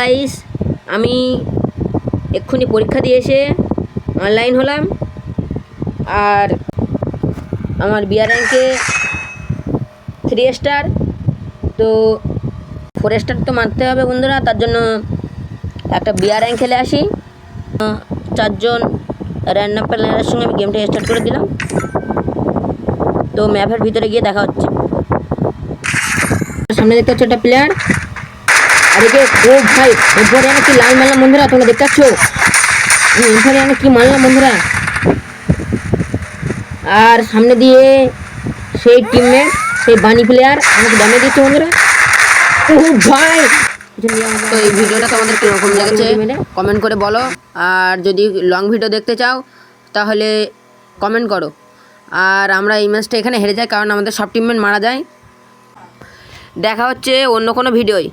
Guys, আমি এক্ষুনি পরীক্ষা দিয়ে এসে অনলাইন হলাম। আর আমার বিয়ার র্যাঙ্কে 3 স্টার, তো 4 স্টার তো মারতে হবে বন্ধুরা। তার জন্য একটা বিয়ার র্যাঙ্ক খেলে আসি। 4 জন র্যান্ডম প্লেয়ারের সঙ্গে আমি গেমটা স্টার্ট করে দিলাম। তো ম্যাপের ভিতরে গিয়ে দেখা হচ্ছে। সামনে দেখতে হচ্ছে একটা প্লেয়ার, আর একে ও ভাই এরপরে আমি কি লাল মারলাম বন্ধুরা, তোমরা দেখতে পাচ্ছ এরপরে আমি কি মারলাম বন্ধুরা। আর সামনে দিয়ে সেই টিমমেট, সেই বানি প্লেয়ার আমাকে ড্যামেজ দিচ্ছে বন্ধুরা। ও ভাই, তো এই ভিডিওটা তোমাদের কীরকম লেগেছে কমেন্ট করে বলো। আর যদি লং ভিডিও দেখতে চাও তাহলে কমেন্ট করো। আর আমরা এই ম্যাচটা এখানে হেরে যাই কারণ আমাদের সব টিমমেট মারা যায়। দেখা হচ্ছে অন্য কোনো ভিডিওয়।